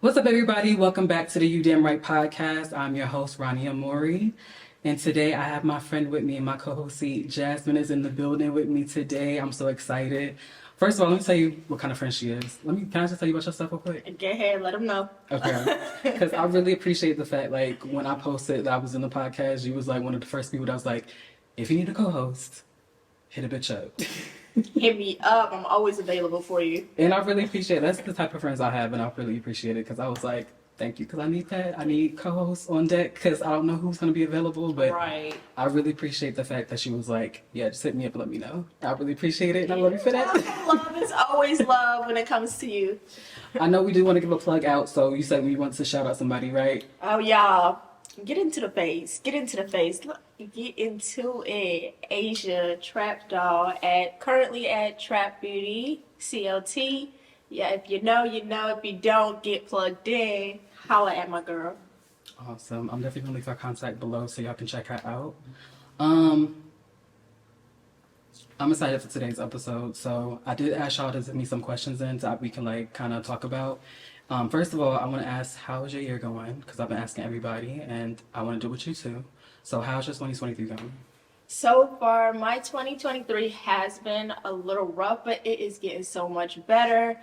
What's up, everybody? Welcome back to the You Damn Right podcast. I'm your host, Ronnie Amori. And today I have my friend with me and my co-host, Jasmine, is in the building with me today. I'm so excited. First of all, let me tell you what kind of friend she is. Can I just tell you about yourself real quick? Go ahead, let them know. Okay. Because I really appreciate the fact, like, when I posted that I was in the podcast, you was like one of the first people that was like, if you need a co-host, hit a bitch up. Hit me up. I'm always available for you. And I really appreciate it. That's the type of friends I have, and I really appreciate it because I was like, thank you, because I need that. I need co-hosts on deck because I don't know who's going to be available, but right. I really appreciate the fact that she was like, yeah, just hit me up and let me know. I really appreciate it, and I love you for that. Love is always love when it comes to you. I know we do want to give a plug out, so you said we want to shout out somebody, right? Oh, y'all. Get into the face. Get into the face. Get into it. Asia Trap Doll currently at Trap Beauty CLT. Yeah, if you know, you know. If you don't, get plugged in. Holla at my girl. Awesome. I'm definitely gonna leave her contact below so y'all can check her out. I'm excited for today's episode. So I did ask y'all to send me some questions in so we can like kind of talk about. First of all, I want to ask, how is your year going? Because I've been asking everybody, and I want to do it with you too. So how's your 2023 going? So far, my 2023 has been a little rough, but it is getting so much better.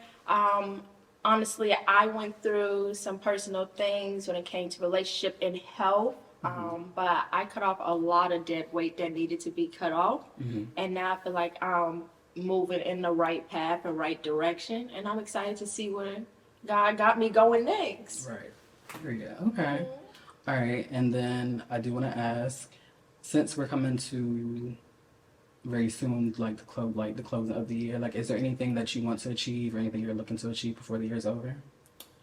Honestly, I went through some personal things when it came to relationship and health. But I cut off a lot of dead weight that needed to be cut off. And now I feel like I'm moving in the right path and right direction. And I'm excited to see where God got me going next. Right. Yeah. Okay. All right. And then I do want to ask, since we're coming to very soon, like the closing of the year, like, is there anything that you want to achieve or anything you're looking to achieve before the year is over?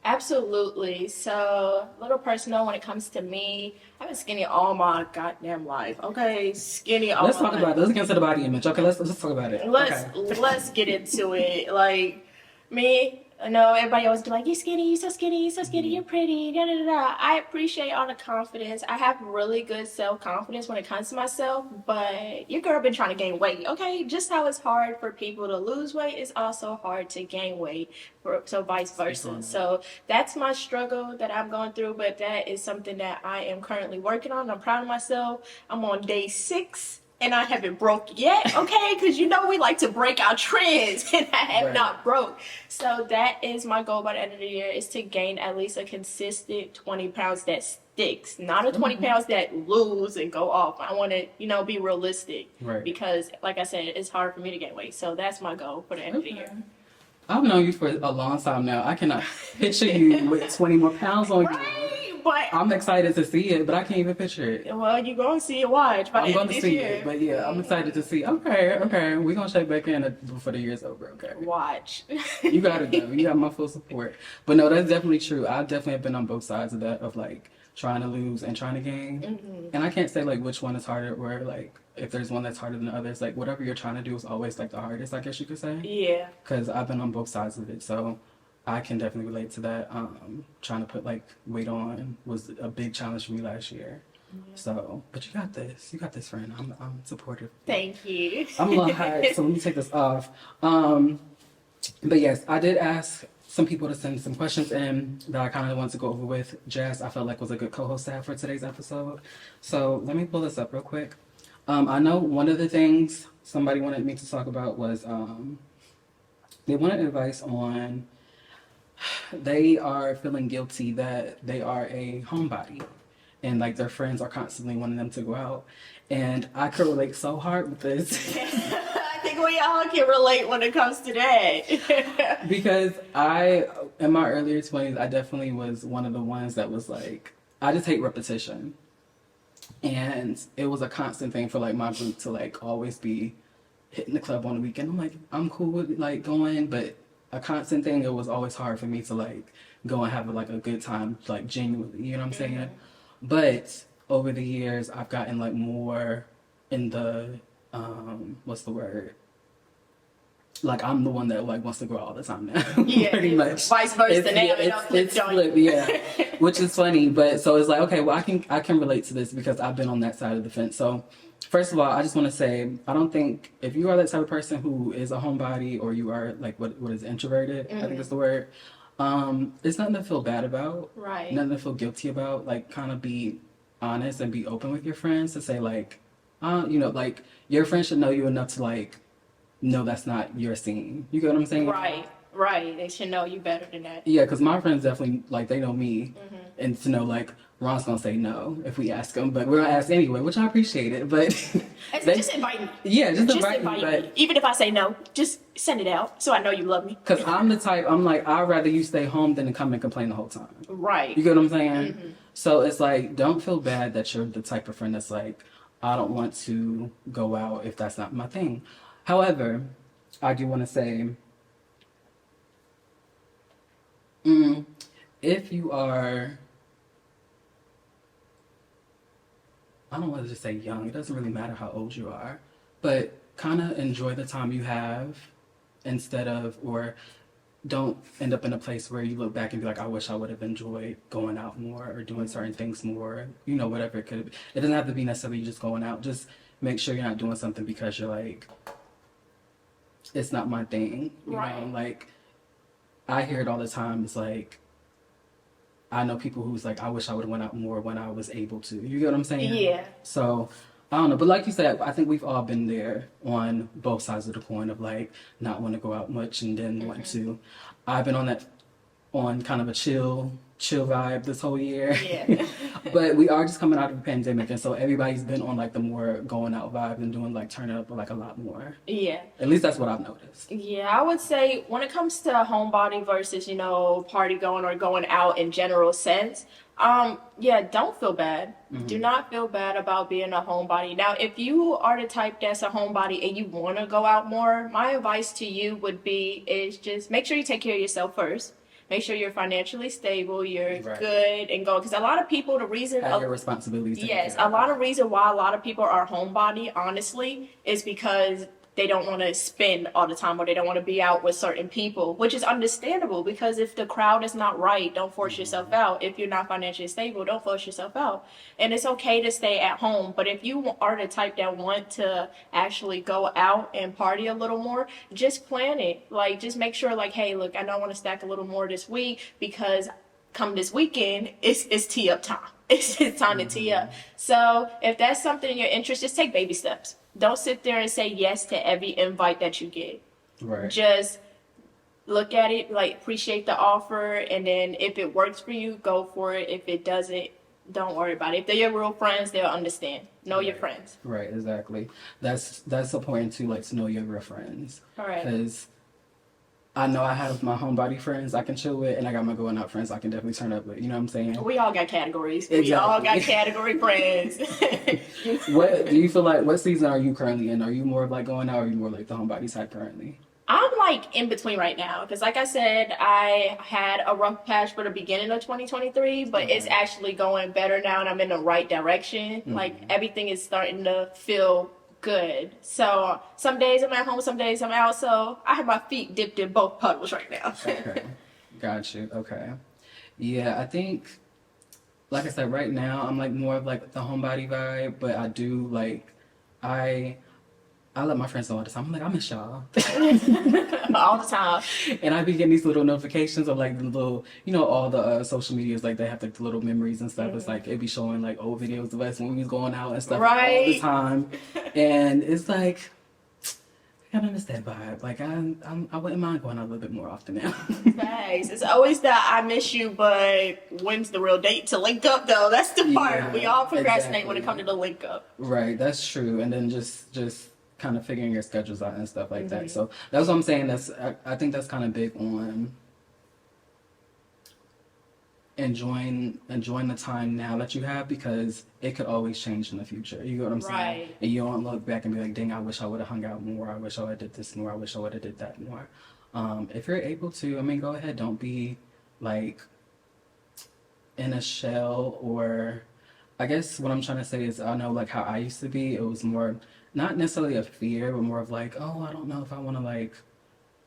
Absolutely. So, a little personal when it comes to me. I've been skinny all my goddamn life. Okay, skinny all Let's my talk life. about it. Let's get into the body image. Okay, let's talk about it. Let's get into it. Like me, I know everybody always be like, "You skinny, you so skinny, you so skinny, you're pretty." Da, da, da, da. I appreciate all the confidence. I have really good self-confidence when it comes to myself. But your girl been trying to gain weight. Okay, just how it's hard for people to lose weight, it's also hard to gain weight. So vice versa. So that's my struggle that I'm going through. But that is something that I am currently working on. I'm proud of myself. I'm on day 6. And I haven't broke yet, okay? Because you know we like to break our trends, and I have not broke. So that is my goal by the end of the year, is to gain at least a consistent 20 pounds that sticks. Not a 20 pounds that lose and go off. I want to, be realistic. Right. Because, like I said, it's hard for me to gain weight. So that's my goal for the end of the year. I've known you for a long time now. I cannot picture you with 20 more pounds on you. But I'm excited to see it, but I can't even picture it. well, you're going to see it. Watch by the end of this year. It, but yeah, I'm excited to see. Okay, we're gonna check back in before the year's over. Okay, Watch. You got it though. You got my full support. But no, that's definitely true. I definitely have been on both sides of that, of like trying to lose and trying to gain. And I can't say like which one is harder, or like if there's one that's harder than the others. Like whatever you're trying to do is always like the hardest, I guess you could say. Yeah. Because I've been on both sides of it, so I can definitely relate to that. Trying to put like weight on was a big challenge for me last year. So, but you got this. You got this, friend. I'm supportive. Thank you. I'm a little hot, so let me take this off. But yes, I did ask some people to send some questions in that I kind of wanted to go over with. Jazz, I felt like was a good co-host to have for today's episode. So let me pull this up real quick. I know one of the things somebody wanted me to talk about was they wanted advice on. They are feeling guilty that they are a homebody and like their friends are constantly wanting them to go out. And I could relate so hard with this. I think we all can relate when it comes to that. Because in my earlier 20s, I definitely was one of the ones that was like, I just hate repetition. And it was a constant thing for like my group to like always be hitting the club on the weekend. I'm like, I'm cool with like going, but a constant thing, it was always hard for me to like go and have like a good time, like genuinely, you know what I'm saying? But over the years, I've gotten like more in the what's the word? Like I'm the one that like wants to go all the time now. Yeah, pretty much. Vice versa. It's flip, yeah. Which is funny, but so it's like, okay, well I can relate to this because I've been on that side of the fence. So first of all, I just want to say, I don't think if you are that type of person who is a homebody or you are like what is introverted, I think is the word. It's nothing to feel bad about. Right. Nothing to feel guilty about. Like, kind of be honest and be open with your friends to say, like, like, your friends should know you enough to, like, know that's not your scene. You get what I'm saying? Right. Right. They should know you better than that. Yeah, because my friends definitely, like, they know me. And to know, like, Ron's going to say no if we ask him. But we're going to ask anyway, which I appreciate it. But Just invite me. Yeah, just invite invite me. me. Even if I say no, just send it out so I know you love me. Because I'm the type, I'm like, I'd rather you stay home than to come and complain the whole time. Right. You get what I'm saying? So it's like, don't feel bad that you're the type of friend that's like, I don't want to go out if that's not my thing. However, I do want to say, if you are, I don't want to just say young, it doesn't really matter how old you are, but kind of enjoy the time you have instead of, or don't end up in a place where you look back and be like, I wish I would have enjoyed going out more or doing certain things more, whatever it could be. It doesn't have to be necessarily just going out. Just make sure you're not doing something because you're like, it's not my thing. You know, like, I hear it all the time. It's like, I know people who's like, I wish I would have went out more when I was able to. You get what I'm saying? Yeah. So, I don't know. But like you said, I think we've all been there on both sides of the coin of like, not want to go out much and then want to. I've been on kind of a chill vibe this whole year. Yeah. But we are just coming out of a pandemic. And so everybody's been on like the more going out vibe and doing like turning up like a lot more. Yeah. At least that's what I've noticed. Yeah, I would say when it comes to homebody versus, party going or going out in general sense, don't feel bad. Do not feel bad about being a homebody. Now, if you are the type that's a homebody and you want to go out more, my advice to you would be is just make sure you take care of yourself first. Make sure you're financially stable, you're good and go. Because a lot of people, the reason... Have your responsibilities. Yes, a lot of reason why a lot of people are homebody, honestly, is because they don't want to spend all the time or they don't want to be out with certain people, which is understandable because if the crowd is not right, don't force yourself out. If you're not financially stable, don't force yourself out. And it's okay to stay at home, but if you are the type that want to actually go out and party a little more, just plan it. Like, just make sure, like, hey, look, I know I want to stack a little more this week because come this weekend, it's tee up time. It's time to tee up. So if that's something you're interested, just take baby steps. Don't sit there and say yes to every invite that you get. Right. Just look at it, like appreciate the offer, and then if it works for you, go for it. If it doesn't, don't worry about it. If they're your real friends, they'll understand. Know your friends. Right, exactly. That's important too, like to know your real friends. All right. Because I know I have my homebody friends I can chill with, and I got my going out friends I can definitely turn up with. You know what I'm saying? We all got categories. Exactly. We all got category friends. What do you feel like? What season are you currently in? Are you more of like going out, or are you more like the homebody type currently? I'm like in between right now because, like I said, I had a rough patch for the beginning of 2023, but it's actually going better now, and I'm in the right direction. Like everything is starting to feel good. So some days I'm at home, some days I'm out. So I have my feet dipped in both puddles right now. Okay, got you. Okay, yeah, I think, like I said, right now I'm like more of like the homebody vibe, but I do like I let my friends know all the time. I'm like, I miss y'all. All the time. And I be getting these little notifications of like the little, all the social medias, like they have like the little memories and stuff. It's like, it be showing like old videos of us when we was going out and stuff all the time. And it's like, I kind of miss that vibe. Like I wouldn't mind going out a little bit more often now. Thanks. It's always that I miss you, but when's the real date to link up though? That's the part. Yeah, we all procrastinate exactly. when it comes to the link up. Right, that's true. And then just kind of figuring your schedules out and stuff like that. So that's what I'm saying. I think that's kind of big on enjoying the time now that you have, because it could always change in the future. You get what I'm saying? Right. And you don't look back and be like, dang, I wish I would have hung out more. I wish I would have did this more. I wish I would have did that more. If you're able to, go ahead. Don't be like in a shell, or I guess what I'm trying to say is, I know like how I used to be. It was more not necessarily a fear, but more of like, oh, I don't know if I want to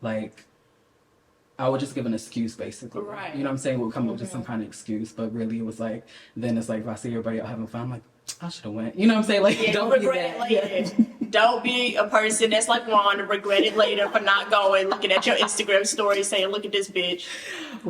like I would just give an excuse basically. Right. You know what I'm saying? We'll come up with just some kind of excuse, but really it was like, then it's like if I see everybody out having fun, I'm like, I should have went. You know what I'm saying? Like, Yeah, don't regret it later. Yeah. Don't be a person that's like Ron and regret it later for not going, looking at your Instagram story saying, "Look at this bitch."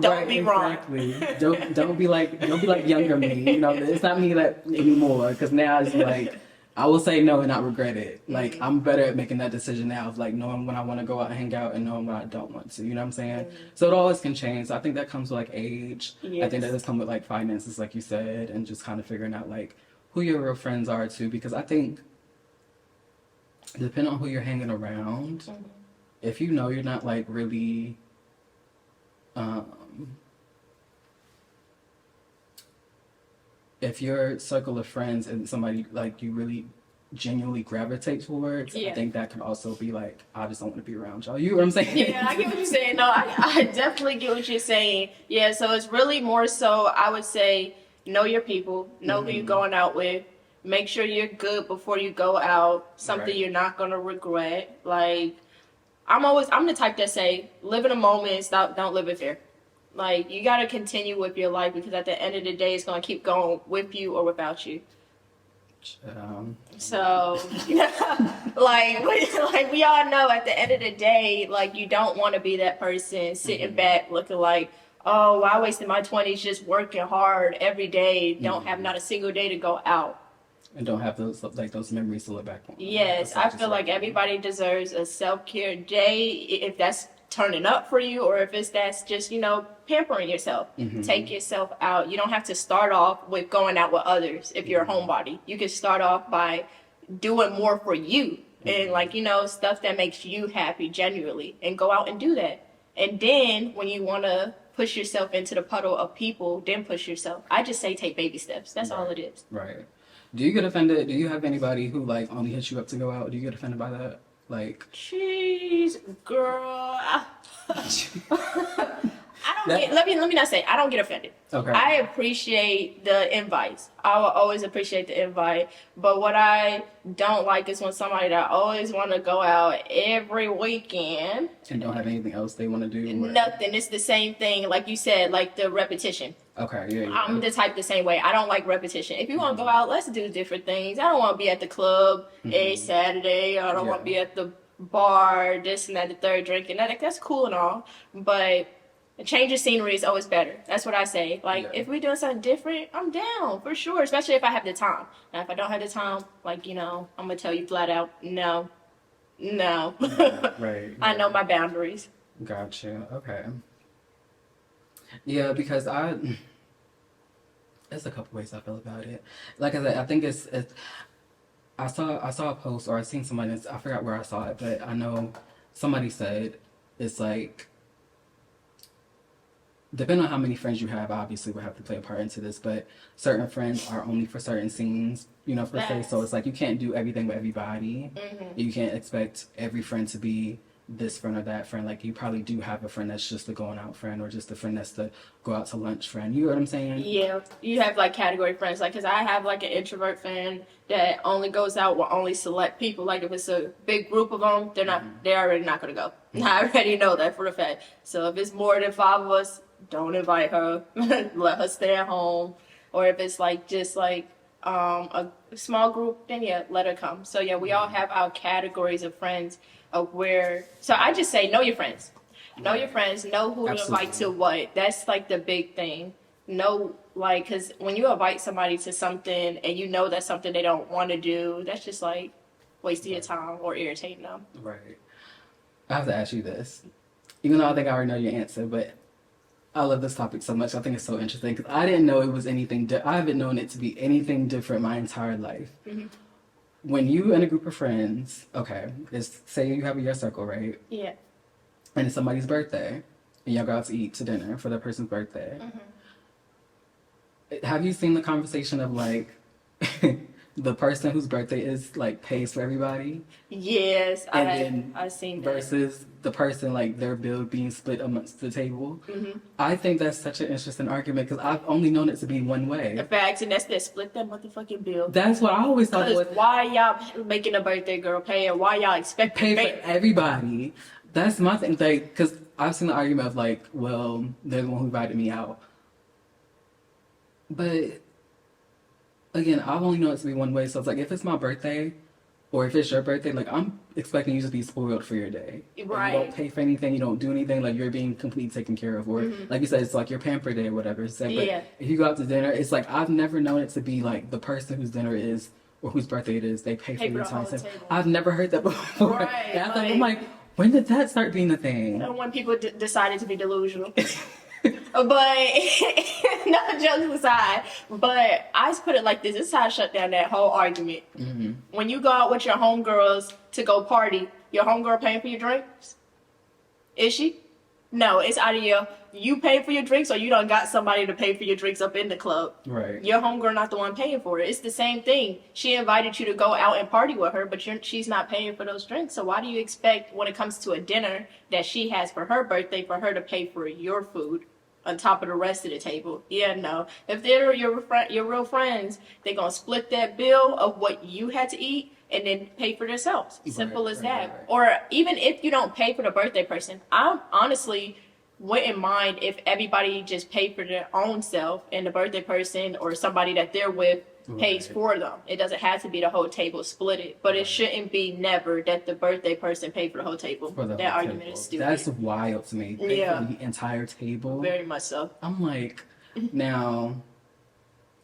Don't be Ron. Exactly. Don't be like younger me. You know, it's not me that anymore. Because now it's like I will say no and not regret it. Like I'm better at making that decision now of like knowing when I want to go out and hang out and knowing when I don't want to. You know what I'm saying? So it always can change. So I think that comes with like age. Yes. I think that does come with like finances, like you said, and just kind of figuring out like who your real friends are too. Because I think depending on who you're hanging around, if you know you're not like really if your circle of friends and somebody like you really genuinely gravitate towards, I think that can also be like, I just don't want to be around y'all. You know what I'm saying? Yeah, I get what you're saying. No, I definitely get what you're saying. Yeah, so it's really more so, I would say, know your people, know who you're going out with. Make sure you're good before you go out. Something you're not gonna regret. Like, I'm the type that say, live in a moment, don't live in fear. Like, you gotta continue with your life because at the end of the day, it's gonna keep going with you or without you. So, like we all know at the end of the day, like, you don't want to be that person sitting back looking like, oh, I wasted my 20s just working hard every day, don't have not a single day to go out. And don't have those memories to look back on. Yes, I feel like everybody deserves a self-care day, if that's turning up for you or if that's just, pampering yourself. Take yourself out. You don't have to start off with going out with others if you're a homebody. You can start off by doing more for you and stuff that makes you happy genuinely and go out and do that. And then when you want to push yourself into the puddle of people, then push yourself. I just say take baby steps. That's all it is. Right. Do you get offended? Do you have anybody who like only hits you up to go out? Do you get offended by that? Like, jeez, girl. Let me not say I don't get offended. Okay. I appreciate the invites. I will always appreciate the invite. But what I don't like is when somebody that always want to go out every weekend and don't have anything else they want to do. Nothing. It's the same thing, like you said, like the repetition. Okay, yeah. I'm the type the same way. I don't like repetition. If you want to go out, let's do different things. I don't want to be at the club a Saturday. I don't want to be at the bar, this and that, the third drink, and that's cool and all. But a change of scenery is always better. That's what I say. Like, if we're doing something different, I'm down for sure, especially if I have the time. Now, if I don't have the time, I'm going to tell you flat out, no. Right. I know my boundaries. Gotcha. Okay. Yeah, because there's a couple ways I feel about it. Like I said, I think it's I saw a post or I seen somebody, I forgot where I saw it, but I know somebody said it's like, depending on how many friends you have, obviously we'll have to play a part into this, but certain friends are only for certain scenes, per se. So it's like you can't do everything with everybody. You can't expect every friend to be this friend or that friend. Like, you probably do have a friend that's just a going out friend or just a friend that's the go out to lunch friend. You know what I'm saying? Yeah. You have like category friends. Like, because I have like an introvert friend that only goes out with only select people. Like, if it's a big group of them, they're already not going to go. I already know that for a fact. So if it's more than 5 of us, don't invite her. Let her stay at home. Or if it's like just like a small group, then let her come. So we all have our categories of friends of where. So I just say know your friends. Know your friends. Know who to invite to what. That's like the big thing. Know, like, because when you invite somebody to something and you know that's something they don't want to do, that's just like wasting your time or irritating them. Right. I have to ask you this, even though I think I already know your answer, but I love this topic so much. I think it's so interesting because I didn't know it was anything. I haven't known it to be anything different my entire life. When you and a group of friends, okay, say you have your circle, right? Yeah. And it's somebody's birthday, and y'all go out to eat to dinner for that person's birthday. Have you seen the conversation of like the person whose birthday is like pays for everybody? Yes, I've seen that. Versus the person like their bill being split amongst the table. I think that's such an interesting argument because I've only known it to be one way. In fact, and that's that split that motherfucking bill. That's what I always thought. Because why y'all making a birthday girl pay and why y'all expect pay for everybody? That's my thing. Like, because I've seen the argument of like, well, they're the one who invited me out. But again, I've only known it to be one way. So it's like, if it's my birthday, or if it's your birthday, like I'm expecting you to be spoiled for your day. Right. You don't pay for anything, you don't do anything, like you're being completely taken care of. Or like you said, it's like your pamper day or whatever. It's like, Yeah. but if you go out to dinner, it's like I've never known it to be like the person whose dinner is or whose birthday it is, they pay for the entire table. I've never heard that before. Right. And I'm like, when did that start being a thing? When people decided to be delusional. But no, jokes aside, but I just put it like this is how I shut down that whole argument. When you go out with your homegirls to go party, your homegirl paying for your drinks? Is she? No, it's out of you pay for your drinks, or you done got somebody to pay for your drinks up in the club. Right. Your homegirl not the one paying for it. It's the same thing. She invited you to go out and party with her, but she's not paying for those drinks. So why do you expect when it comes to a dinner that she has for her birthday for her to pay for your food on top of the rest of the table? Yeah, no. If they're your real friends, they're going to split that bill of what you had to eat and then pay for themselves. Simple as that. Right. Or even if you don't pay for the birthday person, I honestly wouldn't mind if everybody just paid for their own self and the birthday person or somebody that they're with pays for them. It doesn't have to be the whole table split it, but it shouldn't be never that the birthday person paid for the whole table. That argument is stupid. That's wild to me. Pay for the entire table. Very much so. I'm like, now,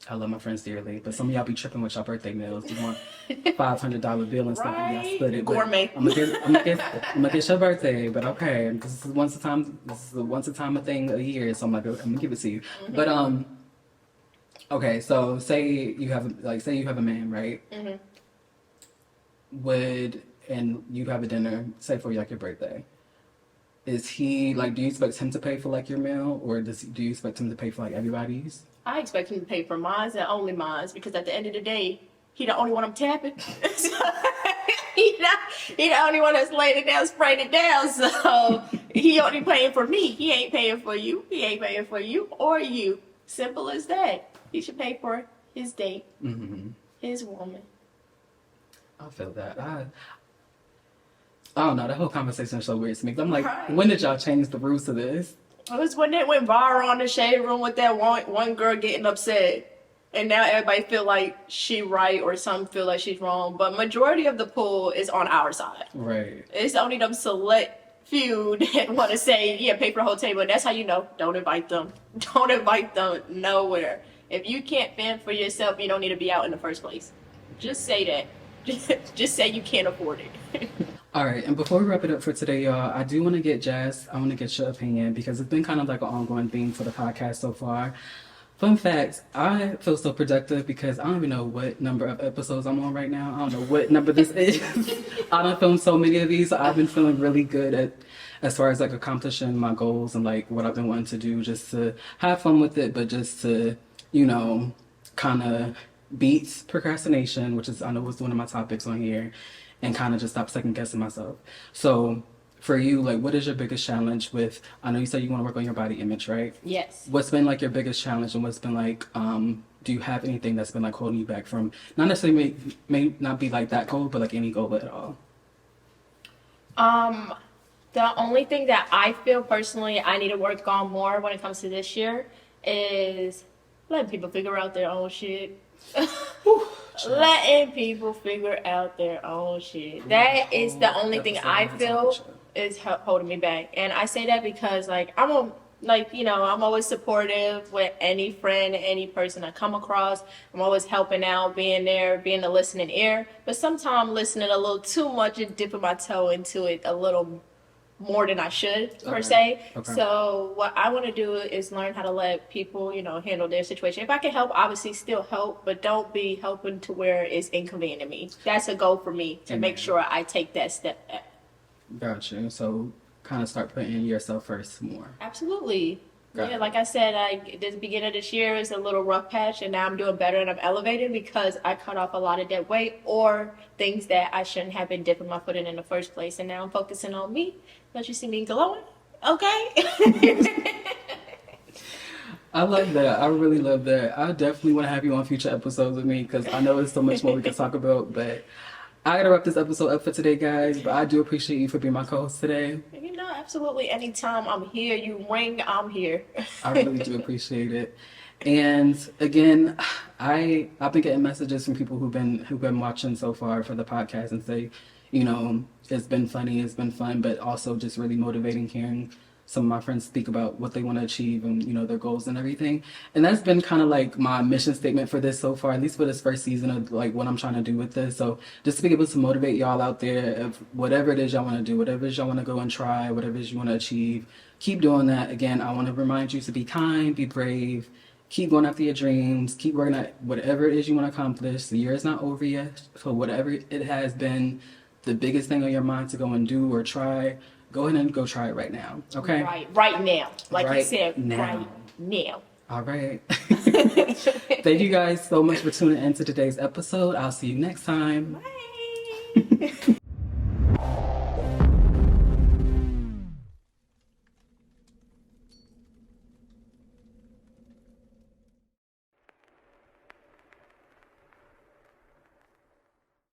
I love my friends dearly, but some of y'all be tripping with y'all birthday meals. You want $500 bill and stuff, and y'all split it. Gourmet. I'm gonna get your birthday, but okay, because this is once a time a thing a year, so I'm gonna give it to you. But okay, so say you have a man, right? And you have a dinner, say for like your birthday. Is he like? Do you expect him to pay for like your meal, or do you expect him to pay for like everybody's? I expect him to pay for mine and only mine, because at the end of the day, he the only one I'm tapping. he the only one that's laying it down, spraying it down. So he only paying for me. He ain't paying for you. He ain't paying for you or you. Simple as that. He should pay for his date, his woman. I feel that. I don't know. That whole conversation is so weird to me. I'm like, when did y'all change the rules to this? It was when it went viral on the Shade Room with that one girl getting upset. And now everybody feel like she right or some feel like she's wrong. But majority of the pool is on our side. Right. It's only them select few that want to say, yeah, pay for the whole table. And that's how you know, don't invite them. Don't invite them nowhere. If you can't fend for yourself, you don't need to be out in the first place. Just say that. Just say you can't afford it. All right, and before we wrap it up for today, y'all, I do want to get I want to get your opinion, because it's been kind of like an ongoing theme for the podcast so far. Fun fact, I feel so productive because I don't even know what number of episodes I'm on right now. I don't know what number this is. I done filmed so many of these, so I've been feeling really good as far as like accomplishing my goals and like what I've been wanting to do, just to have fun with it, but just to, kind of beat procrastination, which is, I know, was one of my topics on here, and kind of just stop second guessing myself. So for you, like, what is your biggest challenge with, I know you said you want to work on your body image, right? Yes. What's been like your biggest challenge, and what's been like, do you have anything that's been like holding you back from, not necessarily may not be like that goal, but like any goal at all? The only thing that I feel personally I need to work on more when it comes to this year is letting people figure out their own shit. Letting people figure out their own shit. That is the only thing I feel is holding me back. And I say that because I'm always supportive with any friend, any person I come across. I'm always helping out, being there, being a listening ear. But sometimes listening a little too much and dipping my toe into it a little more than I should, per se. Okay. So what I want to do is learn how to let people, handle their situation. If I can help, obviously still help, but don't be helping to where it's inconvenient to me. That's a goal for me, to make sure I take that step back. Gotcha. So kind of start putting yourself first more. Absolutely. Yeah, like I said, this beginning of this year is a little rough patch, and now I'm doing better and I'm elevating because I cut off a lot of dead weight or things that I shouldn't have been dipping my foot in the first place. And now I'm focusing on me. Don't you see me glowing? Okay. I love that. I really love that. I definitely want to have you on future episodes with me because I know there's so much more we can talk about, but I gotta wrap this episode up for today, guys, but I do appreciate you for being my co-host today. You know, absolutely. Anytime I'm here, you ring, I'm here. I really do appreciate it. And again, I've been getting messages from people who've been watching so far for the podcast and say, you know, it's been funny, it's been fun, but also just really motivating hearing some of my friends speak about what they want to achieve and, you know, their goals and everything. And that's been kind of like my mission statement for this so far, at least for this first season of like what I'm trying to do with this. So just to be able to motivate y'all out there of whatever it is y'all want to do, whatever it is y'all want to go and try, whatever it is you want to achieve, keep doing that. Again, I want to remind you to be kind, be brave, keep going after your dreams, keep working at whatever it is you want to accomplish. The year is not over yet. So whatever it has been, the biggest thing on your mind to go and do or try, go ahead and go try it right now. Okay? Right now. Like Right you said, now. right now. All right. Thank you guys so much for tuning in to today's episode. I'll see you next time. Bye.